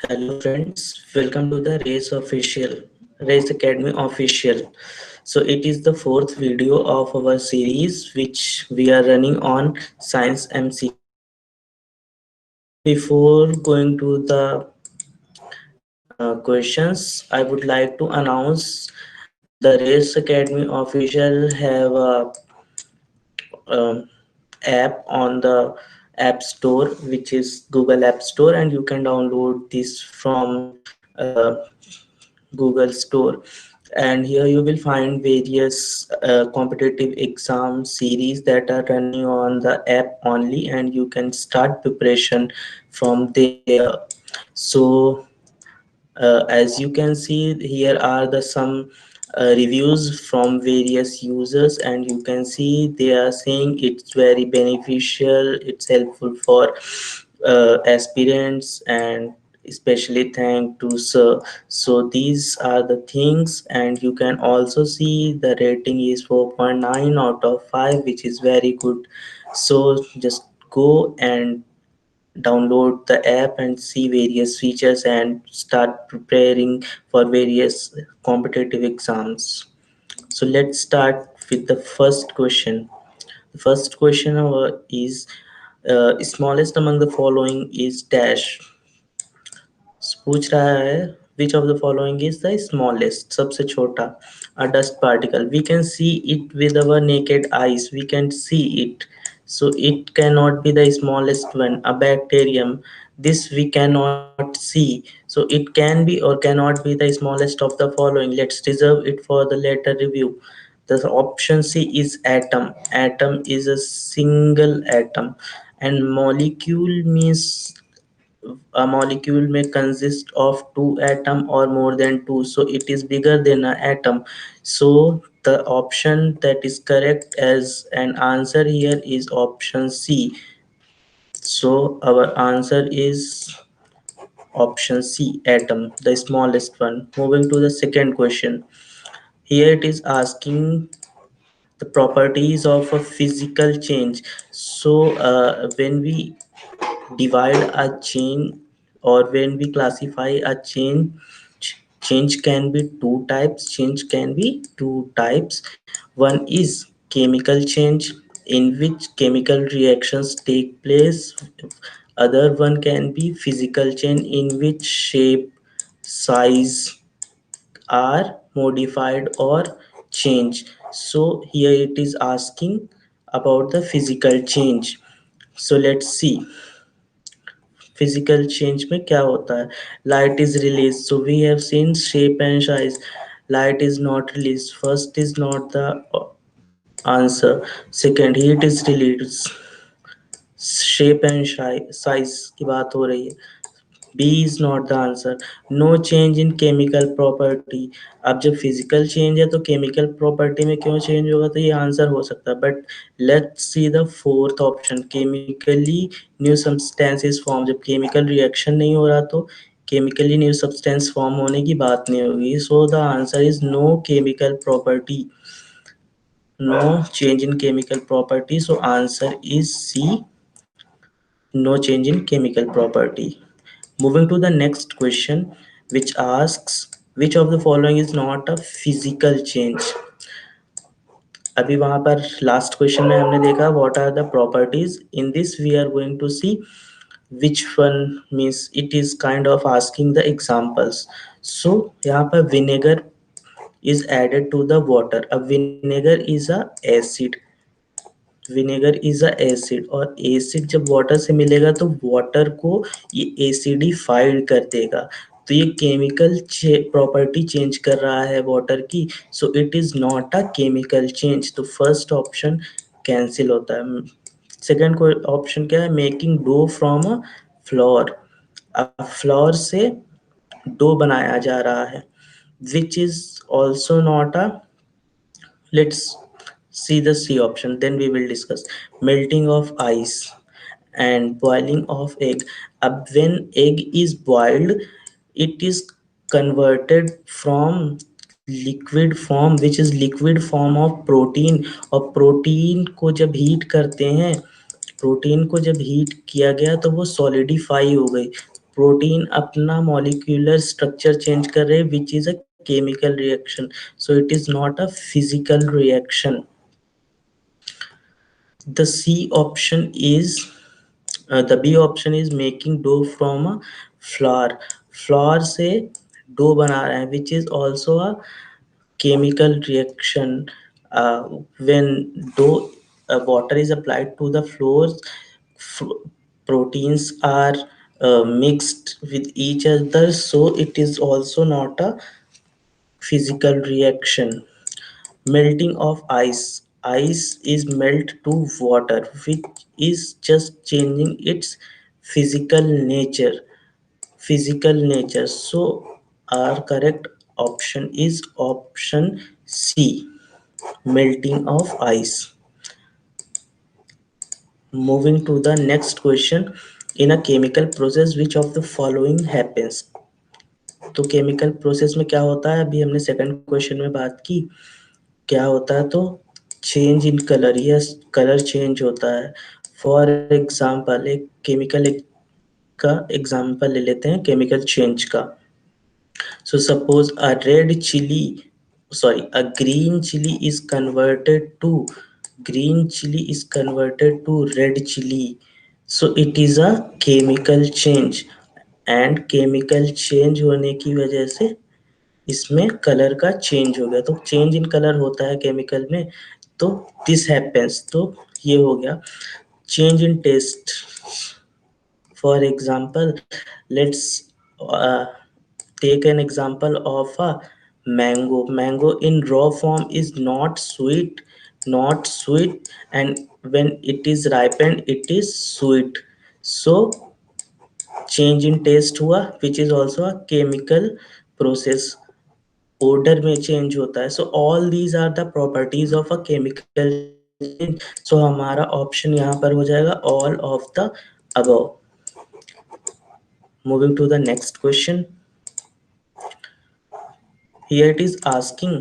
Hello friends, welcome to the Race Academy official. So it is the fourth video of our series which we are running on Science MCQ. So before going to the questions, I would like to announce the Race Academy official have a um, app on the App Store, which is Google App Store, and you can download this from uh, Google Store. And here you will find various competitive exam series that are running on the app only, and you can start preparation from there. So as you can see, here are the some reviews from various users, and you can see they are saying it's very beneficial, it's helpful for aspirants, and especially thank to sir. So these are the things, and you can also see the rating is 4.9 out of 5, which is very good. So just go and download the app and see various features and start preparing for various competitive exams. So let's start with the first question. The first question is smallest among the following is dash. पूछ रहा है which of the following is the smallest, सबसे छोटा. A dust particle, we can see it with our naked eyes, we can see it, so it cannot be the smallest one. A bacterium, this we cannot see, so it can be or cannot be the smallest of the following. Let's reserve it for the later review. The option C is atom. Atom is a single atom, and molecule means a molecule may consist of two atom or more than two, so it is bigger than an atom. So the option that is correct as an answer here is option C. So our answer is option C, atom, the smallest one. Moving to the second question. Here it is asking the properties of a physical change. So when we divide a chain, or when we classify a chain, change can be two types. One is chemical change, in which chemical reactions take place. Other one can be physical change, in which shape, size are modified or changed. So here it is asking about the physical change. So let's see physical change में क्या होता है. Light is release, so we have seen shape and size. Light is not release, first is not the answer. Second, heat is release, shape and size की बात हो रही है. B is not the answer. No change in chemical property. अब जब physical change है तो chemical property में क्यों चेंज होगा, तो ये आंसर हो सकता है. But let's see the fourth option, chemically new substances form. जब केमिकल रिएक्शन नहीं हो रहा तो केमिकली न्यू सब्सटेंस फॉर्म होने की बात नहीं होगी. So the answer is no chemical property, नो change in chemical property. So answer is C, no change in chemical property. Moving to the next question, which asks which of the following is not a physical change. अभी वहां पर last question में हमने देखा what are the properties. In this we are going to see which one, means it is kind of asking the examples. So यहाँ पर vinegar is added to the water. अब vinegar is a acid, vinegar is a acid, और acid जब water से मिलेगा तो water को ये एसिडिफाइड कर देगा. तो ये केमिकल प्रॉपर्टी चेंज कर रहा है वाटर की. So it is not a chemical change. तो फर्स्ट ऑप्शन कैंसिल होता है. सेकंड को ऑप्शन क्या है, making dough from a flour. अब फ्लोर से डो बनाया जा रहा है, which is also not a. Let's see the C option, then we will discuss. Melting of ice and boiling of egg. When egg is boiled, it is converted from liquid form, which is liquid form of protein. और protein को जब heat करते हैं, protein को जब heat किया गया तो वो सॉलिडिफाई हो गई. प्रोटीन अपना मॉलिक्यूलर स्ट्रक्चर चेंज कर रहे हैं which is a chemical reaction, so it is not a physical reaction. The C option is the B option is making dough from a flour. Flower से dough बना रहे हैं विच is also a chemical reaction. When dough water is applied to the floors, f- proteins are mixed with each other, so it is also not a physical reaction. Melting of ice. Ice is melt to water, which is just changing its physical nature. Physical nature. So our correct option is option C. Melting of ice. Moving to the next question. In a chemical process, which of the following happens? तो chemical process में क्या होता है, अभी हमने second question में बात की. क्या होता है, तो change in colour, yes colour change होता है. फॉर एग्जांपल एक केमिकल का एग्जांपल ले लेते हैं केमिकल चेंज का. So suppose a red chilli, sorry, a green chili is converted to red chili, so it is a chemical change. And chemical change होने की वजह से इसमें कलर का चेंज हो गया, तो चेंज इन कलर होता है केमिकल में. तो दिस हैपेंस, तो ये हो गया. Change in taste. For example let's take an example of a mango in raw form is not sweet, and when it is ripened it is sweet. So change in taste हुआ which is also a chemical process. odor में change होता है. so all these are the properties of a chemical change. so हमारा option यहाँ पर हो जाएगा all of the above. moving to the next question. Here it is asking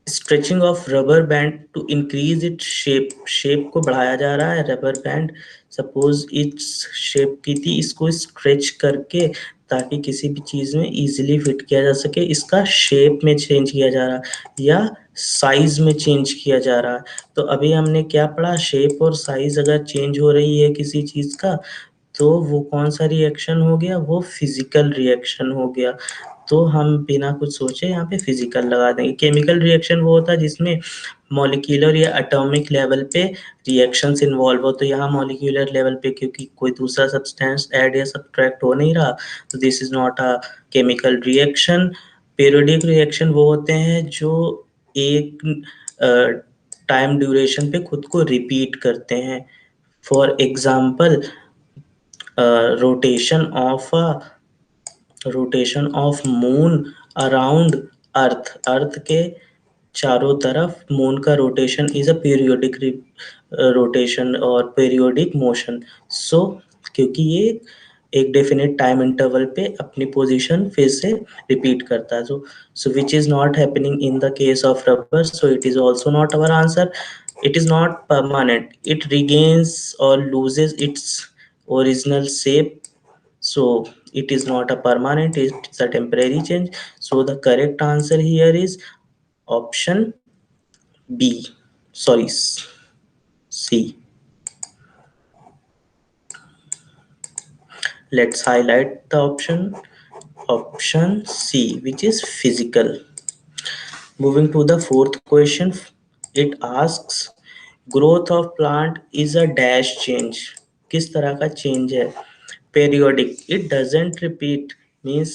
stretching of rubber band to increase its shape. Shape को बढ़ाया जा रहा है rubber band. Suppose its shape की थी, इसको स्ट्रेच करके ताकि किसी भी चीज में इजीली फिट किया जा सके. इसका शेप में चेंज किया जा रहा है या साइज में चेंज किया जा रहा है. तो अभी हमने क्या पढ़ा, शेप और साइज अगर चेंज हो रही है किसी चीज का तो वो कौन सा रिएक्शन हो गया, वो फिजिकल रिएक्शन हो गया. तो हम बिना कुछ सोचे यहाँ पे फिजिकल लगा देंगे. केमिकल रिएक्शन वो होता है जिसमें मॉलिक्यूलर या एटॉमिक लेवल पे रिएक्शंस इन्वॉल्व हो. तो यहाँ मॉलिक्यूलर लेवल पे क्योंकि कोई दूसरा सब्सटेंस ऐड या सब्ट्रैक्ट हो नहीं रहा, तो this is not a chemical reaction. Periodic reaction वो होते हैं जो एक टाइम ड्यूरेशन पे खुद को रिपीट करते हैं. For example rotation of moon around earth के चारों तरफ मून का rotation is a periodic rotation और पीरियोडिक मोशन. सो क्योंकि ये एक डेफिनेट टाइम इंटरवल पे अपनी पोजीशन फिर से रिपीट करता है. So which is not happening in the case of rubber, so it is also not our answer. It is not permanent, it regains और loses its original shape, so it is not a permanent, it's a temporary change. So the correct answer here is option B, sorry, C. Let's highlight the option C, which is physical. Moving to the fourth question, it asks growth of plant is a dash change. किस तरह का change है? Periodic, it doesn't repeat, means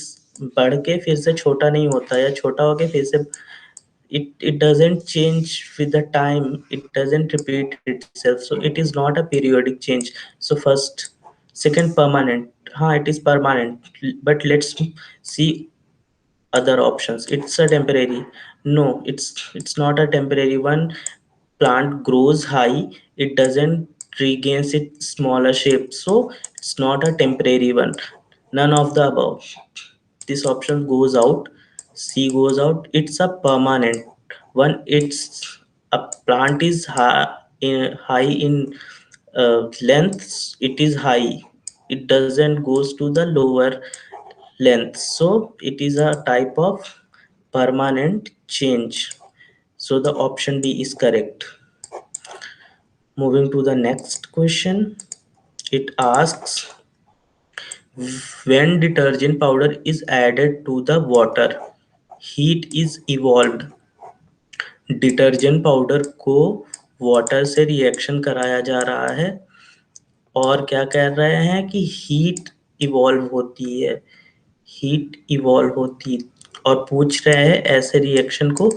बढ़ के फिर से छोटा नहीं होता या छोटा होके फिर से it doesn't change with the time, it doesn't repeat itself, so it is not a periodic change. So first, second, permanent. It is permanent, but let's see other options. It's a temporary. No, it's not a temporary one. Plant grows high, it doesn't regains its smaller shape, so it's not a temporary one. None of the above. This option goes out. C goes out. It's a permanent one. It's a plant is high in length, it is high it doesn't goes to the lower length, so it is a type of permanent change. So the option D is correct. Moving to the next question, it asks, when detergent powder is added to the water, heat is evolved. Detergent powder को water से reaction कराया जा रहा है और क्या कर रहे हैं कि हीट इवॉल्व होती है, हीट इवॉल्व होती और पूछ रहे हैं ऐसे रिएक्शन को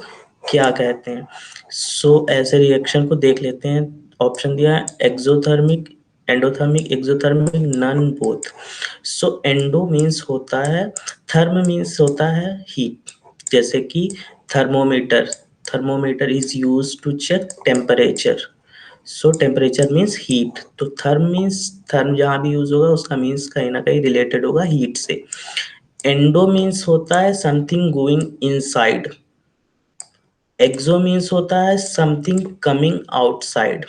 क्या कहते हैं। सो ऐसे रिएक्शन को देख लेते हैं। ऑप्शन दिया है exothermic, endothermic, exothermic, none both. So endo means होता है, थर्म मीन्स होता है हीट, जैसे कि thermometer, thermometer is use to check temperature. So temperature means heat, तो थर्म मीन्स, थर्म जहाँ भी यूज होगा उसका मीन्स कहीं ना कहीं रिलेटेड होगा हीट से। एंडो मीन्स होता है समथिंग गोइंग इनसाइड, एक्सो मीन्स होता है समथिंग कमिंग आउटसाइड,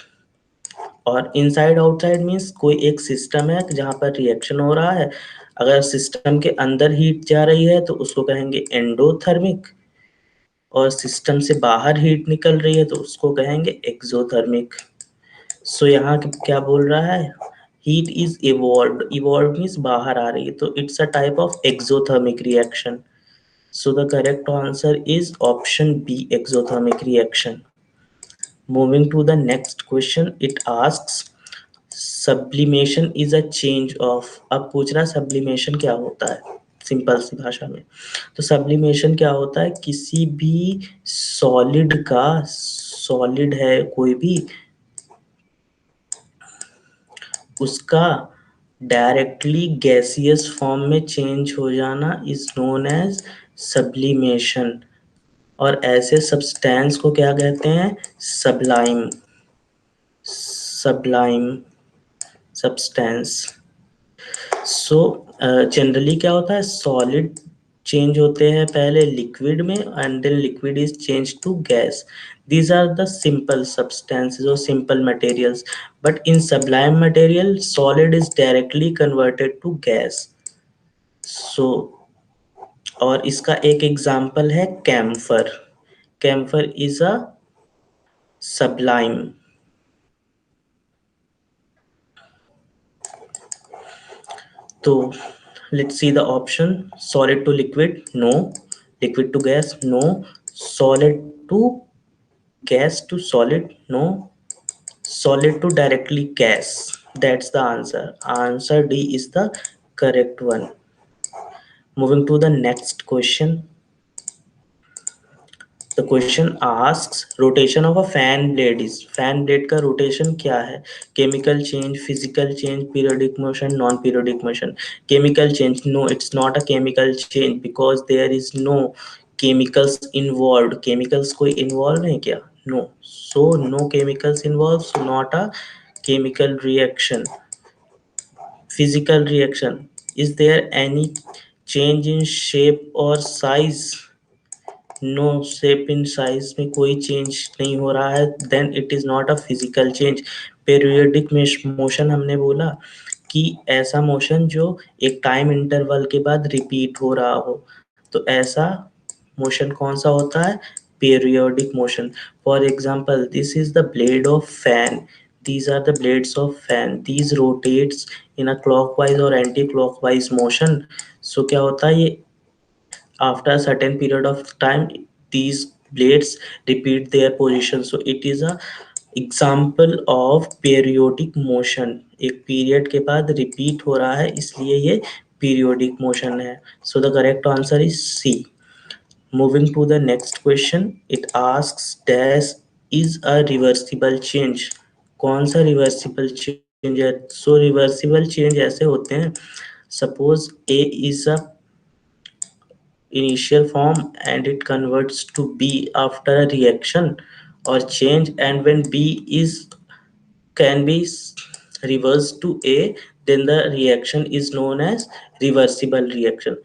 और इनसाइड आउटसाइड मीन्स कोई एक सिस्टम है जहाँ पर रिएक्शन हो रहा है, अगर सिस्टम के अंदर हीट जा रही है तो उसको कहेंगे एंडोथर्मिक, और सिस्टम से बाहर हीट निकल रही है तो उसको कहेंगे एक्सोथर्मिक। सो यहाँ क्या बोल रहा है, heat is evolved, evolved means बाहर आ रही है, तो it's a type of exothermic reaction. So the correct answer is option B, exothermic reaction. Moving to the next question, it asks sublimation is a change of। अब पूछ रहा है sublimation क्या होता है सिंपल सी भाषा में। तो sublimation क्या होता है, किसी भी सॉलिड का, सॉलिड है कोई भी, उसका डायरेक्टली गैसियस फॉर्म में चेंज हो जाना इज नोन एज सब्लिमेशन, और ऐसे सब्सटेंस को क्या कहते हैं, Sublime, Sublime substance. So generally क्या होता है, सॉलिड चेंज होते हैं पहले लिक्विड में and then liquid is change to gas, these are the simple substances or simple materials, but in sublime material solid is directly converted to gas। so और इसका एक एग्जांपल है camphor, camphor is a sublime। So let's see the option, solid to liquid, no, liquid to gas, no, solid to gas to solid, no, solid to directly gas. That's the answer. Answer D is the correct one. Moving to the next question. The question asks rotation of a fan blade is, fan blade का rotation क्या है, chemical change, physical change, periodic motion, non periodic motion। chemical change, no, it's not a chemical change because there is no chemicals involved, chemicals कोई involved है क्या, no, so no chemicals involved, so not a chemical reaction। physical reaction, is there any change in shape or size, no, shape in size में कोई change नहीं हो रहा है, then it is not a physical change. Periodic motion हमने बोला कि ऐसा मोशन जो एक टाइम इंटरवल के बाद रिपीट हो रहा हो, तो ऐसा मोशन कौन सा होता है, periodic motion. For example this is the blade of fan, these are the blades of fan, these rotates in a clockwise or anti clockwise motion। so क्या होता है, ये after a certain period of time these blades repeat their position, so it is a example of periodic motion, एक period के बाद repeat हो रहा है इसलिए ये periodic motion है। so the correct answer is C। moving to the next question, it asks dash is a reversible change। कौन सा reversible change है, so reversible change ऐसे होते हैं, suppose A is a initial form and it converts to B after a reaction or change, and when B is can be reversed to A, then the reaction is known as reversible reaction।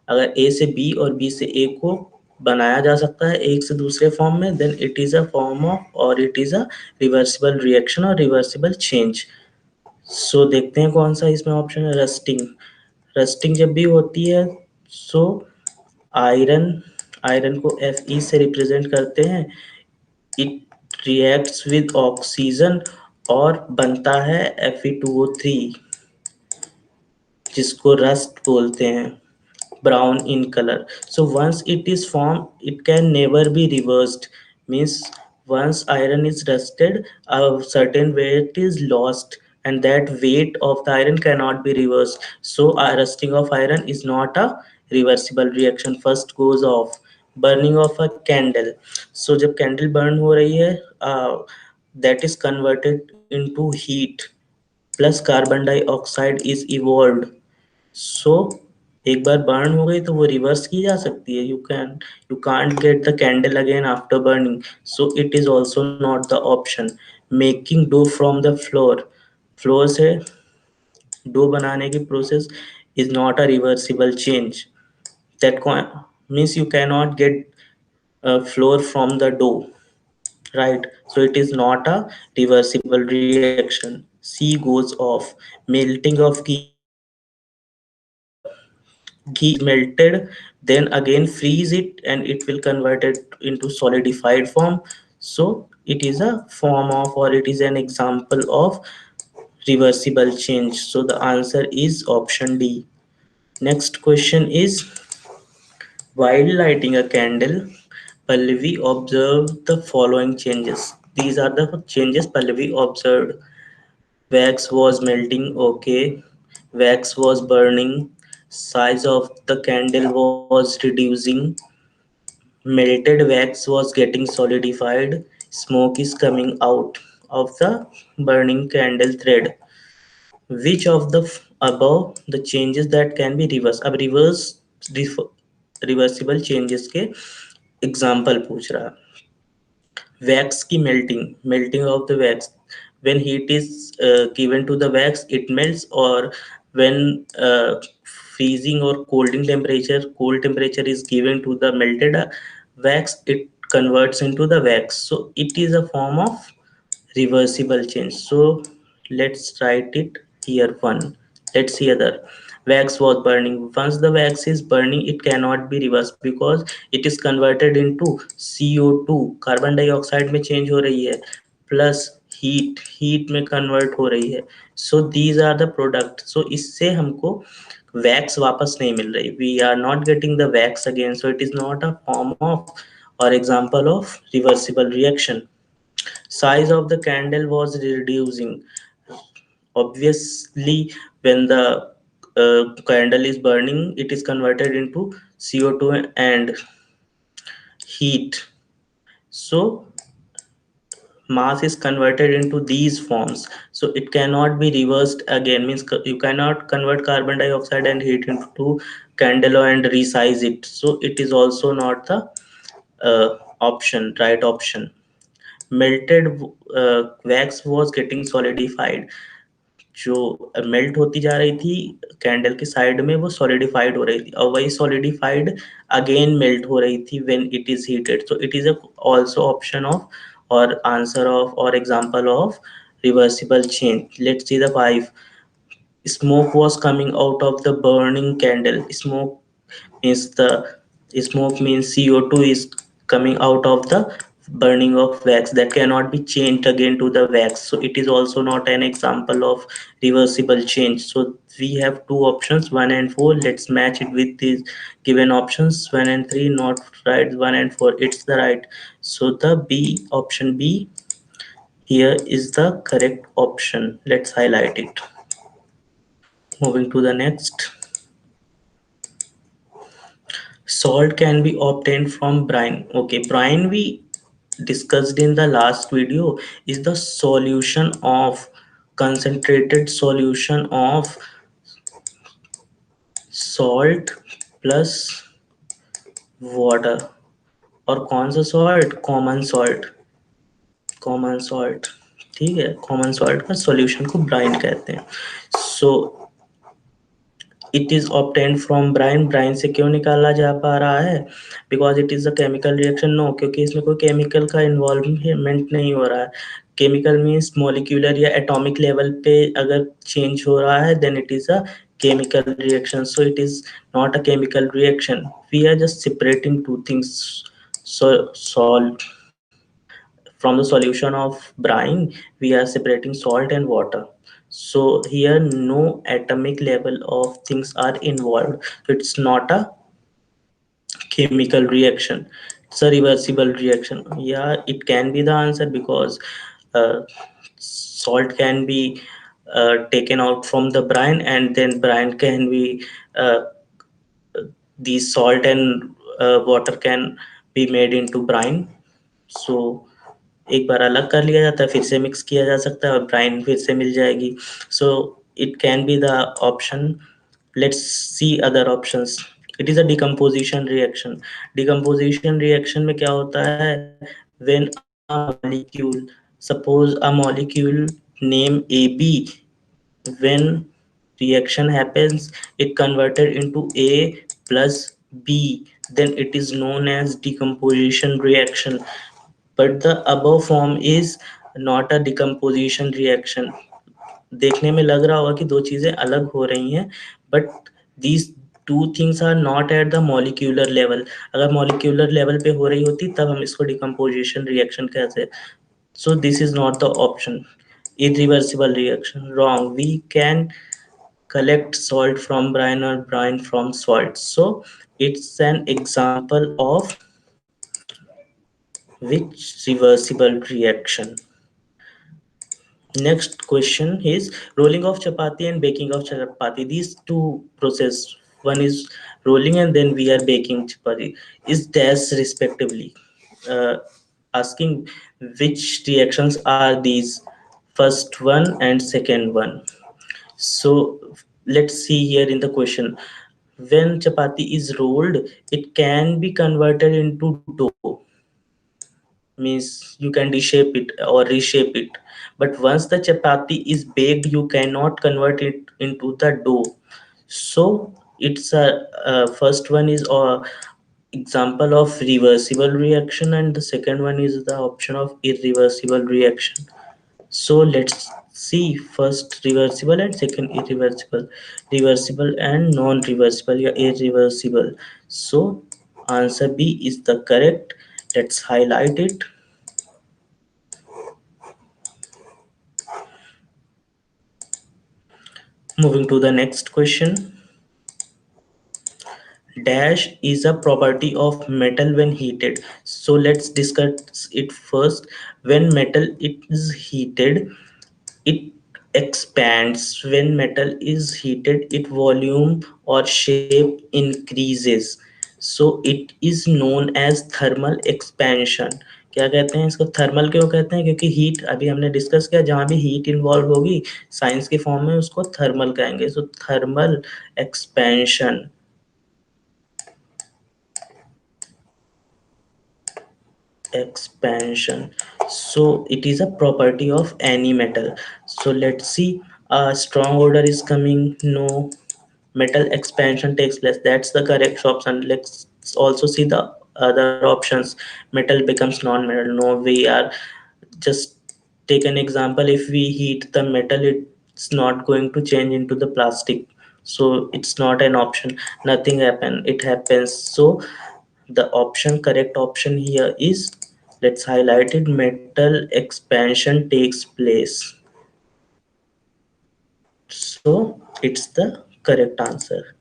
अगर A से B और B से A को बनाया जा सकता है एक से दूसरे फॉर्म में, then it is a form of or it is a reversible reaction or reversible change। सो देखते हैं कौन सा इसमें ऑप्शन है, रस्टिंग। रस्टिंग जब भी होती है, सो आयरन, आयरन को Fe से रिप्रेजेंट करते हैं, इट रिएक्ट्स विद ऑक्सीजन और बनता है Fe2O3, जिसको रस्ट बोलते हैं, brown in color. So once it is formed, it can never be reversed. Means once iron is rusted, a certain weight is lost, and that weight of the iron cannot be reversed. So a rusting of iron is not a reversible reaction. First goes off. Burning of a candle. So जब candle burn हो रही है, that is converted into heat plus carbon dioxide is evolved. सो एक बार burn हो गई तो वो reverse की जा सकती है, you can't get the candle again after burning, so it is also not the option. Making dough from the flour, flour से डो बनाने की process is not a reversible change, that means you can not get floor from the dough, right? So it is not a reversible reaction. C goes off. Melting of ghee, ghee is melted, then again freeze it and it will convert it into solidified form. So it is a form of, or it is an example of reversible change. So the answer is option D. Next question is, while lighting a candle, Pallavi observed the following changes. These are the changes Pallavi observed. Wax was melting, okay. Wax was burning. Size of the candle was reducing. Melted wax was getting solidified. Smoke is coming out of the burning candle thread. Which of the above the changes that can be reversed? अब reversible changes के example पूछ रहा है। Wax की melting, melting of the wax, when heat is given to the wax it melts, or when freezing or cold temperature is given to the melted wax, it converts into the wax. So it is a form of reversible change. So let's write it here. One, let's see other. Wax was burning. Once the wax is burning, it cannot be reversed because it is converted into CO2, carbon dioxide में change हो रही है, plus heat में convert हो रही है. So these are the products. So इससे हमको wax वापस नहीं मिल रही. We are not getting the wax again. So it is not a form of or example of reversible reaction. Size of the candle was reducing. Obviously, when the candle is burning, it is converted into CO2 and heat. So mass is converted into these forms. So it cannot be reversed again. Means you cannot convert carbon dioxide and heat into candle and resize it. So it is also not the option, right option. Melted wax was getting solidified. जो melt होती जा रही थी candle के side में, वो solidified हो रही थी, और वही सॉलिडिफाइड अगेन मेल्ट हो रही थी when it is heated. So it is also option of और आंसर ऑफ और example of reversible change. Let's see the 5. Smoke was coming out of the burning candle. Smoke means CO2 is coming out of the burning of wax that cannot be changed again to the wax. So it is also not an example of reversible change. So we have two options, 1 and 4. Let's match it with these given options. 1 and 3 not right, 1 and 4 it's the right. So the B, option B here is the correct option. Let's highlight it. Moving to the next. Salt can be obtained from brine. Okay, brine we discussed in the last video is the solution of concentrated solution of salt plus water. और कौन सा salt, common salt, common salt, ठीक है, common salt का solution को brine कहते हैं. So it is obtained from brine. Brine से क्यों निकाला जा पा रहा है? Because it is a chemical reaction. No, क्योंकि इसमें कोई केमिकल का इन्वॉल्वमेंट नहीं हो रहा है. केमिकल मीन्स मॉलिक्यूलर या एटॉमिक लेवल पे अगर चेंज हो रहा है then it is a chemical reaction. So it is not a chemical reaction. We are just separating two things. So salt from the solution of brine, we are separating salt and water. So here no atomic level of things are involved. So it's not a chemical reaction, it's a reversible reaction. Yeah, it can be the answer because salt can be taken out from the brine, and then brine can be uh, the salt and water can be made into brine. So एक बार अलग कर लिया जाता है, फिर से mix किया जा सकता है और ब्राइन फिर से मिल जाएगी. So it can be the option. Let's see other options. It is a decomposition reaction. Decomposition reaction में क्या होता है, when a molecule, suppose a molecule name A B, when reaction happens it converted into A plus B, then it is known as decomposition reaction. But the above form is not a decomposition reaction. देखने में लग रहा होगा कि दो चीजें अलग हो रही हैं, but these two things are not at the molecular level. अगर molecular level पे हो रही होती तब हम इसको decomposition reaction कहते. So this is not the option. Irreversible reaction, wrong. We can collect salt from brine or brine from salt. So it's an example of which reversible reaction. Next question is rolling of chapati and baking of chapati. These two process, one is rolling and then we are baking chapati, is dash respectively. Uh, Asking which reactions are these, first one and second one. So let's see here in the question. When chapati is rolled, it can be converted into dough, means you can reshape it or reshape it. But once the chapati is baked, you cannot convert it into the dough. So it's a first one is a example of reversible reaction, and the second one is the option of irreversible reaction. So let's see first reversible and second irreversible. Reversible and non-reversible, yeah, irreversible. So answer B is the correct. Let's highlight it. Moving to the next question. Dash is a property of metal when heated. So let's discuss it first. When metal is heated, it expands. When metal is heated, its volume or shape increases. So it is known as thermal expansion. क्या कहते हैं इसको, thermal क्यों कहते हैं, क्योंकि heat अभी हमने डिस्कस किया, जहां भी हीट इन्वॉल्व होगी साइंस के फॉर्म में उसको थर्मल कहेंगे. So thermal expansion. Expansion, so it is a property of any metal. So let's see, a strong order is coming, no. Metal expansion takes place, that's the correct option. Let's also see the other options. Metal becomes non-metal, no. We are just take an example, if we heat the metal it's not going to change into the plastic, so it's not an option. Nothing happen, it happens. So the option, correct option here is, let's highlight it, metal expansion takes place. So it's the correct answer.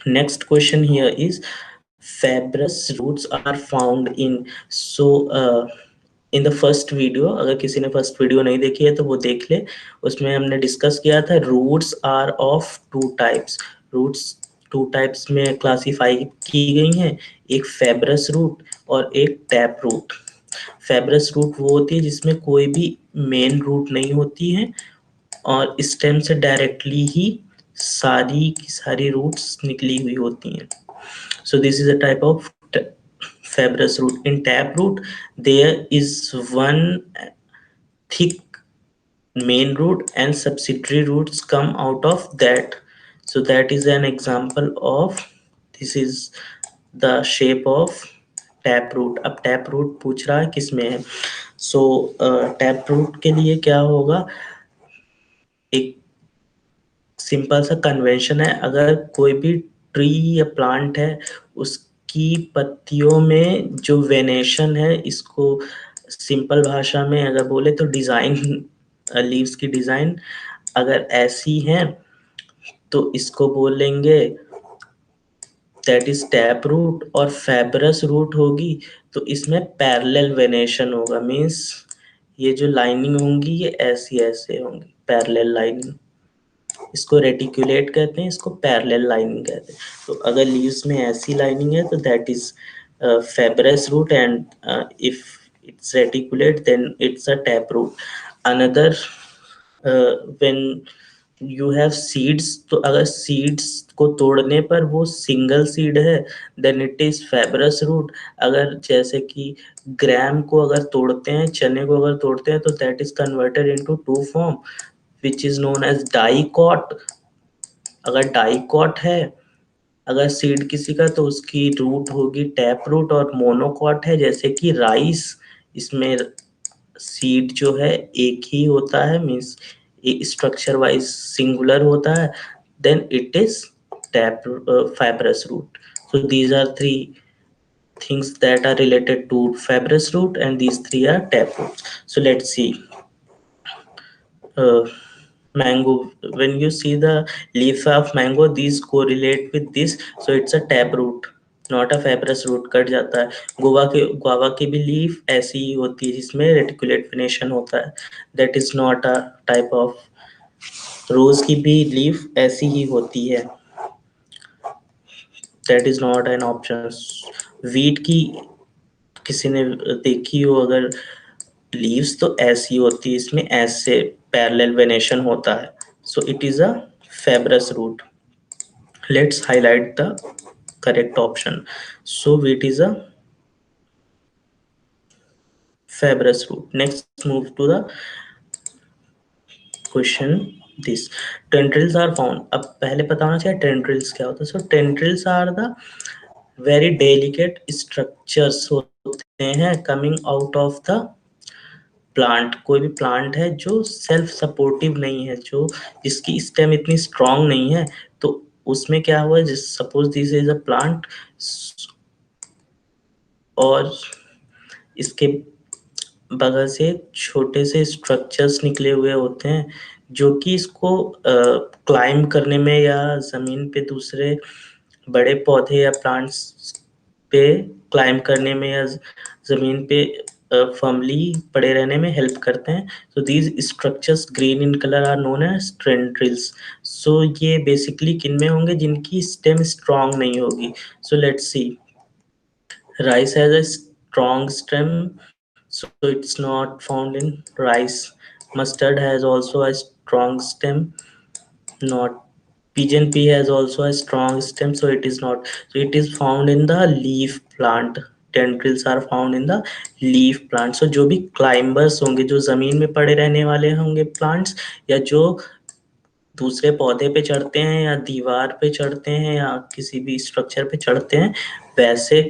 Next question here is fibrous roots are found in. So in the first video, अगर किसी ने first video नहीं देखी है तो वो देख ले. उसमें हमने डिस्कस किया था roots are of two types. Roots two types में क्लासीफाई की गई हैं, एक फेब्रस रूट और एक टैप रूट. फेब्रस रूट वो होती है जिसमें कोई भी मेन रूट नहीं होती है और स्टेम से डायरेक्टली ही सारी की सारी रूट्स निकली हुई होती हैं. So this is a type of fibrous root. In taproot, there is one thick main root and subsidiary roots come out of that. So that is an example of, this is the shape of taproot. अब taproot पूछ रहा है किस में है. सो tap root के लिए क्या होगा, एक सिंपल सा कन्वेंशन है, अगर कोई भी ट्री या प्लांट है उसकी पत्तियों में जो वेनेशन है, इसको सिंपल भाषा में अगर बोले तो डिजाइन, लीव्स की डिजाइन अगर ऐसी है तो इसको बोलेंगे दैट इज टैप रूट। और फैब्रस रूट होगी तो इसमें पैरेलल वेनेशन होगा, मीन्स ये जो लाइनिंग होंगी ये ऐसी ऐसे होंगी, पैरेलल लाइनिंग, इसको रेटिकुलेट कहते हैं, इसको पैरेलल लाइनिंग कहते हैं। तो अगर लीव्स में ऐसी लाइनिंग है तो that is fibrous root, and if it's reticulate then it's a taproot. Another, when you have seeds, तो अगर सीड्स को तोड़ने पर वो सिंगल सीड है then it is fibrous root. अगर जैसे कि ग्राम को अगर तोड़ते हैं, चने को अगर तोड़ते हैं तो that is converted into two form which is known as dicot. अगर डाइकॉट है अगर सीड किसी का तो उसकी रूट होगी टैप रूट। और मोनोकॉट है जैसे कि राइस, इसमें सीड जो है एक ही होता है, मीन्स स्ट्रक्चर वाइज सिंगुलर होता है, then it is tap fibrous root. So these are three things that are related to fibrous root, and these three are tap roots. So let's see. uh, Mango, when you see the leaf of mango, these correlate with this, so it's a tap root, not a fibrous root। Cut जाता है। Guava की भी leaf ऐसी ही होती है जिसमें reticulate venation होता है, that is not a type of. Rose की भी लीफ ऐसी ही होती है, that is not an option. Wheat की किसी ने देखी हो अगर लीव्स तो ऐसी होती है, इसमें ऐसे पैरेलल वेनेशन होता है, so it is a fibrous root। Let's highlight the correct option, so it is a fibrous root। Next move to the question this, tendrils are found। अब पहले पता होना चाहिए tendrils क्या होता है। So tendrils are the very delicate structures होते हैं coming out of the plant. कोई भी प्लांट है जो सेल्फ सपोर्टिव नहीं है, जो जिसकी स्टेम इतनी स्ट्रांग नहीं है, तो उसमें क्या हुआ, suppose this is a plant और इसके बगल से छोटे से स्ट्रक्चर्स निकले हुए होते हैं जो कि इसको क्लाइंब करने में या जमीन पे दूसरे बड़े पौधे या प्लांट्स पे क्लाइंब करने में या जमीन पे फर्मली पड़े रहने में हेल्प करते हैं। So these structures green in colour are known as tendrils. So ये बेसिकली किन में होंगे, जिनकी स्टेम स्ट्रांग नहीं होगी। So let's see, rice has a strong stem, so it's not found in rice। Mustard has also a strong stem, not। Pigeon pea has also a strong stem, so it is not। So it is found in the leaf plant। Tendrils are found in the leaf plant। So जो भी climbers होंगे, जो जमीन में पड़े रहने वाले होंगे plants, या जो दूसरे पौधे पे चढ़ते हैं या दीवार पे चढ़ते हैं या किसी भी स्ट्रक्चर पे चढ़ते हैं, वैसे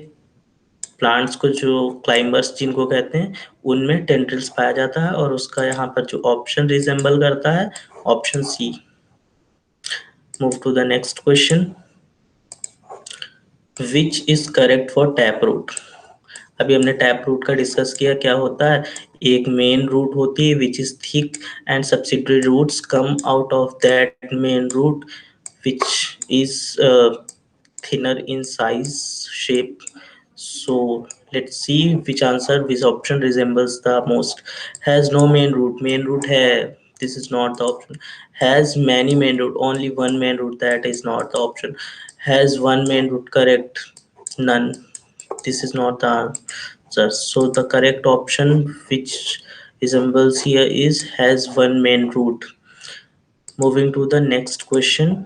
प्लांट्स को जो क्लाइंबर्स जिनको कहते हैं उनमें टेंड्रिल्स पाया जाता है। और उसका यहाँ पर जो ऑप्शन रिजेंबल करता है, option C. Move to the next question, which is correct for tap root. अभी हमने टैप रूट का डिस्कस किया, क्या होता है, एक मेन रूट होती है which is thick and subsidiary roots come out of that main root which is thinner in size shape। So let's see which answer, which option resembles the most। Has no main root, main root है, this is not the option। Has many main root, only one main root, that is not the option। Has one main root, correct, none, this is not the answer। So the correct option which resembles here is has one main root। Moving to the next question,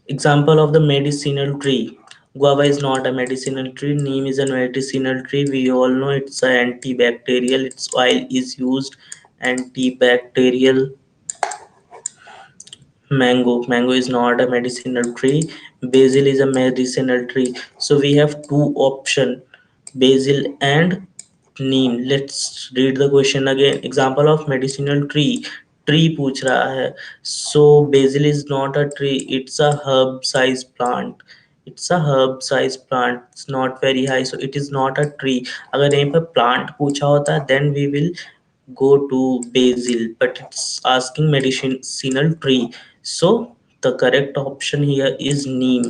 example of the medicinal tree. Guava is not a medicinal tree. Neem is a medicinal tree. We all know it's a antibacterial. Its oil is used antibacterial. Mango is not a medicinal tree. Basil is a medicinal tree. So we have two option, basil and neem. Let's read the question again. Example of medicinal tree. Tree पूछ रहा है. So basil is not a tree, it's a herb size plant. It's a herb size plant, it's not very high, so it is not a tree. अगर यहीं पर plant पूछा होता then we will go to basil, but it's asking medicinal tree, so the correct option here is neem.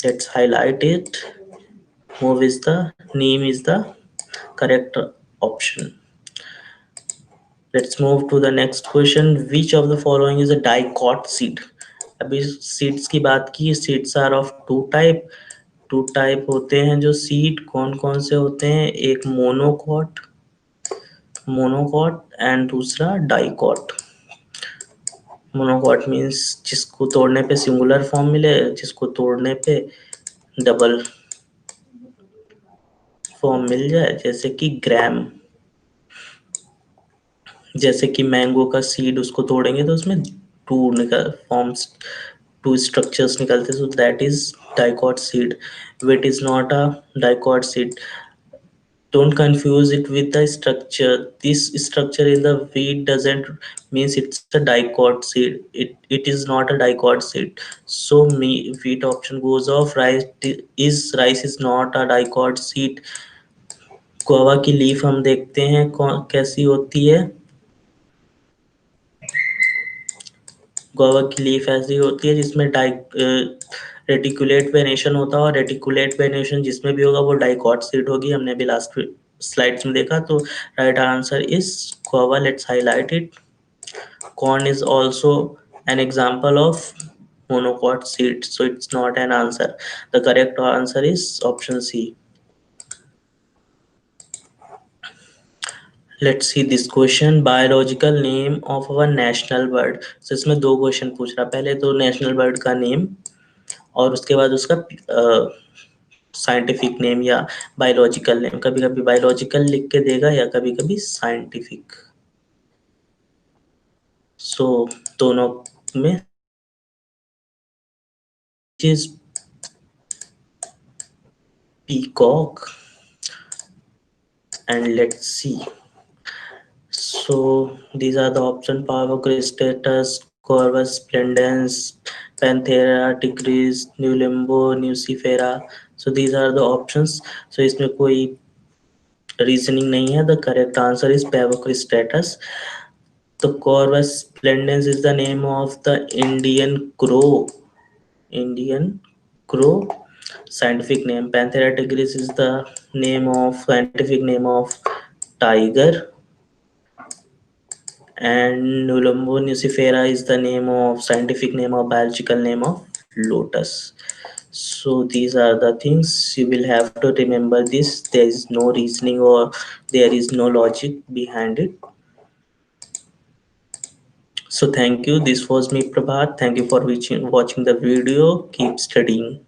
Let's highlight it. Move is the neem is the correct option. Let's move to the next question. Which of the following is a dicot seed? अभी seeds की बात की. Seeds are of two type. Two type होते हैं जो seed. कौन कौन से होते हैं? एक मोनोकॉट, मोनोकॉट एंड दूसरा डाइकॉट. मोनोकॉट मीन्स जिसको तोड़ने पे सिंगुलर फॉर्म मिले, जिसको तोड़ने पे डबल फॉर्म मिल जाए, जैसे कि ग्राम. जैसे कि मैंगो का सीड, उसको तोड़ेंगे तो उसमें टू निकल फॉर्म्स, टू स्ट्रक्चर्स निकलते, so that is dicot seed. What is not a dicot seed. Don't confuse it with the structure. This structure in the wheat doesn't means it's a dicot seed. It is not a dicot seed. So me wheat option goes off. Rice is not a dicot seed. Guava की leaf हम देखते हैं कैसी होती है. Guava की leaf ऐसी होती है जिसमें रेटिकुलेट वेनेशन होता है, और रेटिकुलेट वेनेशन जिसमें भी होगा वो डाइकॉट सीड होगी. हमने अभी लास्ट स्लाइड्स में देखा. तो right answer is guava. Let's highlight it. Corn is also an example of monocot seed, so it's not an answer. The correct answer is option C. Let's see this question. Biological name of our national bird. So इसमें दो question पूछ रहा. पहले तो national bird का name, और उसके बाद उसका साइंटिफिक नेम या बायोलॉजिकल नेम. कभी कभी बायोलॉजिकल लिख के देगा या कभी कभी साइंटिफिक. सो दोनों में is peacock, and let's see. So these are the option: Pavocristus, Corvus splendens, Panthera tigris, Nulimbo, Nucifera. So these are the options. So इसमें कोई reasoning नहीं है. The correct answer is Pavocristus. The Corvus splendens is the name of the Indian crow. Indian crow. Scientific name. Panthera tigris is the scientific name of tiger, and Nulumbo nucifera is the scientific name or biological name of lotus. So these are the things you will have to remember. This, there is no reasoning or there is no logic behind it. So thank you. This was me, Prabhat. Thank you for watching the video. Keep studying.